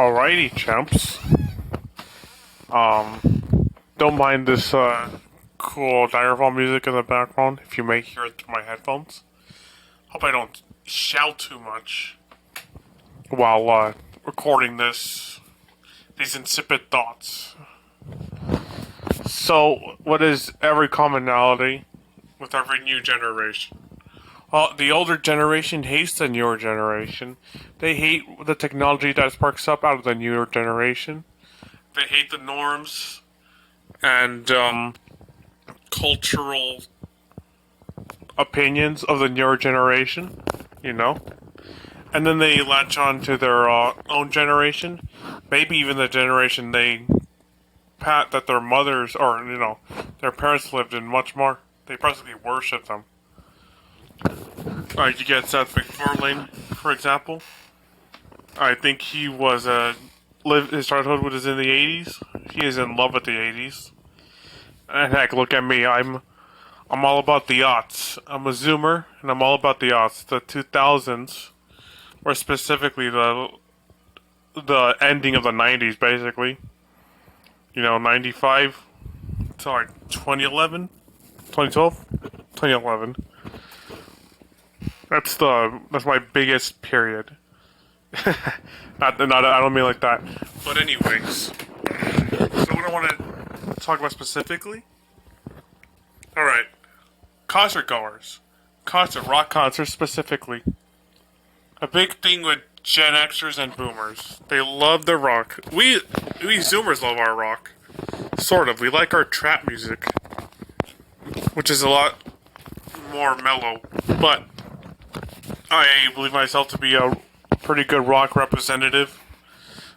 Alrighty, champs. Don't mind this cool diaphragm music in the background if you may hear it through my headphones. Hope I don't shout too much while recording these insipid thoughts. So, what is every commonality with every new generation? Well, the older generation hates the newer generation. They hate the technology that sparks up out of the newer generation. They hate the norms and cultural opinions of the newer generation, you know? And then they latch on to their own generation, maybe even the generation that their mothers or, their parents lived in much more. They practically worship them. You get Seth MacFarlane, for example. I think he was his childhood was in the 80s. He is in love with the 80s. And heck, look at me. I'm all about the aughts. I'm a zoomer, and I'm all about the aughts. The 2000s, or specifically the ending of the 90s, basically. 95 to like 2011, 2012, 2011. That's my biggest period. not I don't mean like that. But anyways, so what I want to talk about specifically. All right, concert goers, rock concerts specifically. A big thing with Gen Xers and Boomers. They love their rock. We Zoomers love our rock. Sort of. We like our trap music, which is a lot more mellow, but I believe myself to be a pretty good rock representative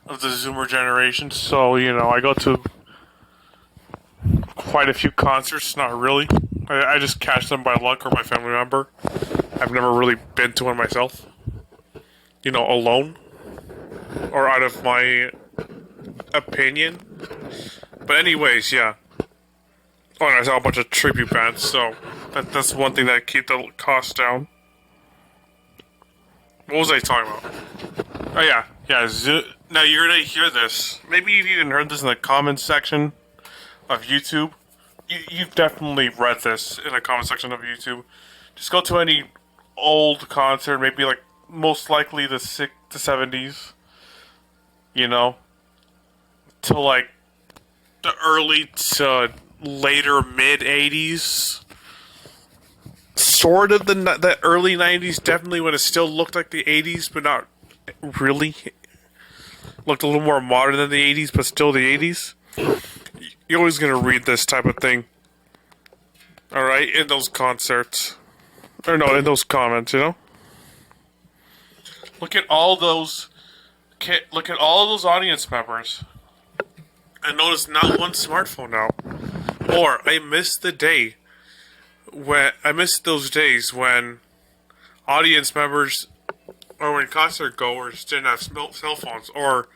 of the Zoomer generation. So, I go to quite a few concerts. Not really. I just catch them by luck or my family member. I've never really been to one myself. Alone. Or out of my opinion. But anyways, yeah. Oh, and I saw a bunch of tribute bands, so that's one thing that keep the cost down. What was I talking about? Oh, yeah. Now, you're going to hear this. Maybe you've even heard this in the comments section of YouTube. You've definitely read this in the comment section of YouTube. Just go to any old concert, maybe like most likely the 70s, to like the early to later mid 80s. Sort of the early 90s, definitely when it still looked like the 80s, but not really. Looked a little more modern than the 80s, but still the 80s. You're always going to read this type of thing. Alright, in those concerts. Or no, in those comments, Look at all those audience members. And notice not one smartphone now. Or, I miss those days when audience members or when concert goers didn't have cell phones, or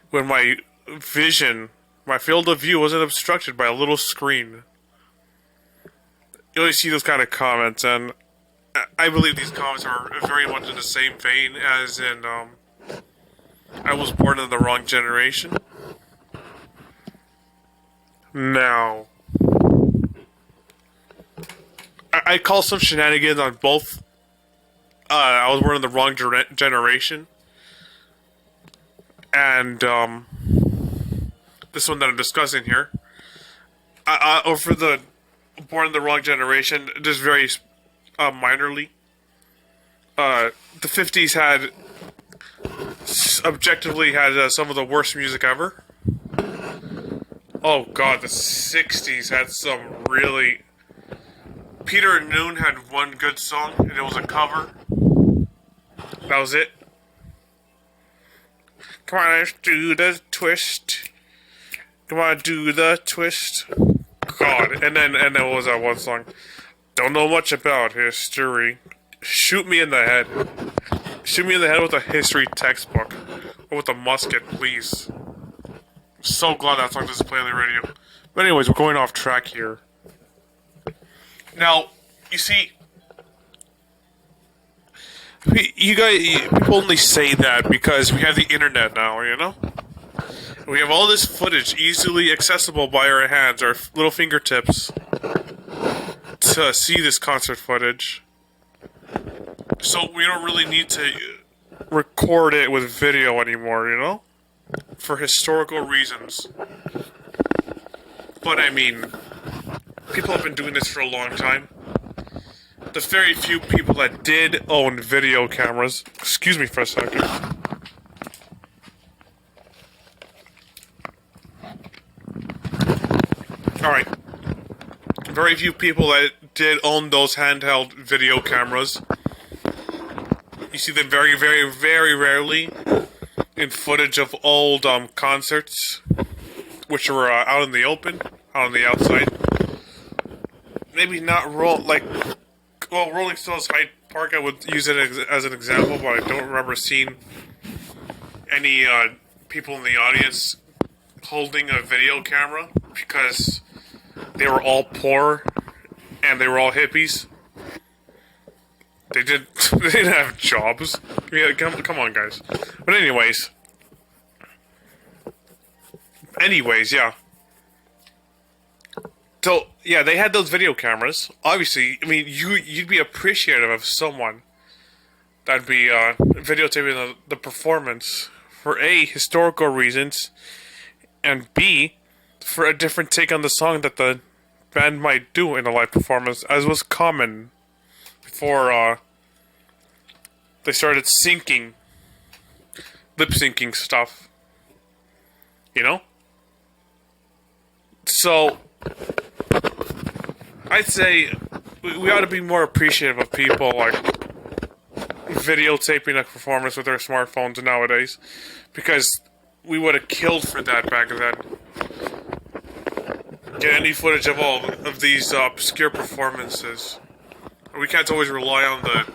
when my field of view wasn't obstructed by a little screen. You always see those kind of comments, and I believe these comments are very much in the same vein as in I was born in the wrong generation. Now, I call some shenanigans on both. I was born in the wrong generation, and this one that I'm discussing here. For the born in the wrong generation, just very minorly. The 50s objectively had some of the worst music ever. Oh god, the 60s had some really. Peter and Noon had one good song, and it was a cover. That was it. Come on, let's do the twist. Come on, do the twist. God, and then what was that one song? Don't know much about history. Shoot me in the head. Shoot me in the head with a history textbook. Or with a musket, please. I'm so glad that song doesn't play on the radio. But anyways, we're going off track here. Now, you see, You guys, people only say that because we have the internet now, you know? We have all this footage easily accessible by our hands, our little fingertips, to see this concert footage. So we don't really need to record it with video anymore, you know? For historical reasons. But I mean, people have been doing this for a long time. The very few people that did own video cameras. Excuse me for a second. Alright. Very few people that did own those handheld video cameras. You see them very, very, very rarely in footage of old concerts, which were out in the open, out on the outside. Maybe not Rolling Stones Hyde Park, I would use it as an example, but I don't remember seeing any people in the audience holding a video camera because they were all poor and they were all hippies. They didn't have jobs. Yeah, come on, guys. But anyways, yeah. So yeah, they had those video cameras. Obviously, I mean, you'd be appreciative of someone that'd be videotaping the performance for A, historical reasons, and B, for a different take on the song that the band might do in a live performance, as was common before they started lip syncing stuff. You know? So I'd say we ought to be more appreciative of people like videotaping a performance with their smartphones nowadays, because we would have killed for that back then. Get any footage of all of these obscure performances. We can't always rely on the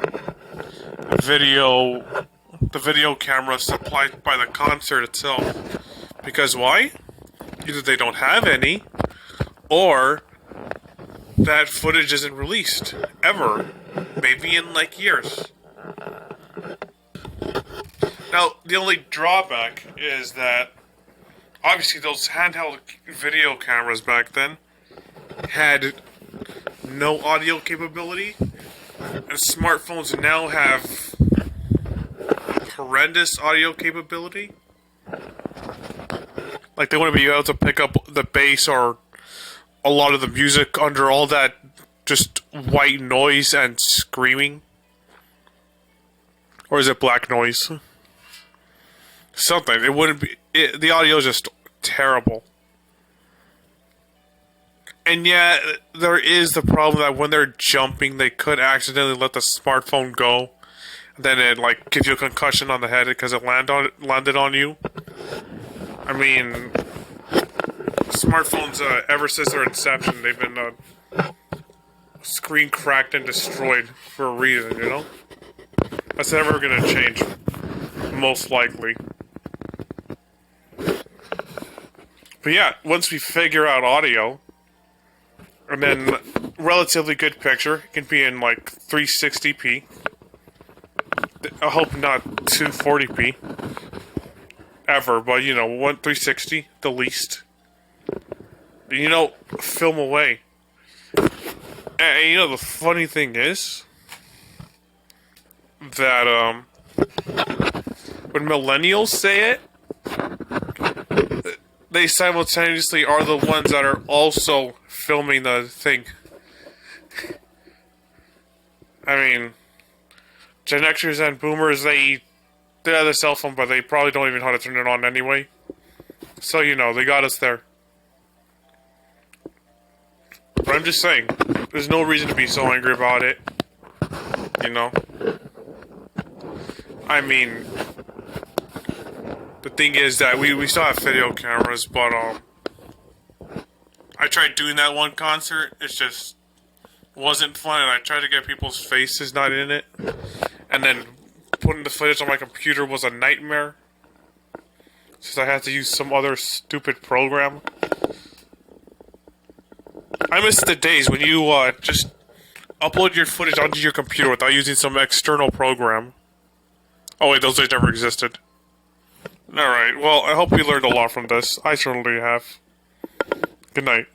video camera supplied by the concert itself. Because why? Either they don't have any, or that footage isn't released ever. Maybe in like years. Now, the only drawback is that obviously those handheld video cameras back then had no audio capability, and smartphones now have horrendous audio capability. Like, they want to be able to pick up the bass or a lot of the music under all that just white noise and screaming. Or is it black noise? Something. It wouldn't be... the audio is just terrible. And yet, there is the problem that when they're jumping, they could accidentally let the smartphone go. And then it, like, gives you a concussion on the head because it landed on you. I mean, smartphones, ever since their inception, they've been screen cracked and destroyed for a reason, you know? That's never going to change, most likely. But yeah, once we figure out audio, and then relatively good picture, it can be in like 360p. I hope not 240p. Ever, but you know, 360, the least. You know, film away. And you know, the funny thing is that when millennials say it, they simultaneously are the ones that are also filming the thing. I mean, Gen Xers and Boomers, they have a cell phone, but they probably don't even know how to turn it on anyway. So, you know, they got us there. But I'm just saying, there's no reason to be so angry about it. You know? I mean, the thing is that we still have video cameras, but I tried doing that one concert. It just wasn't fun, and I tried to get people's faces not in it. And then putting the footage on my computer was a nightmare, since I had to use some other stupid program. I miss the days when you just upload your footage onto your computer without using some external program. Oh wait, those days never existed. Alright, well, I hope we learned a lot from this. I certainly have. Good night.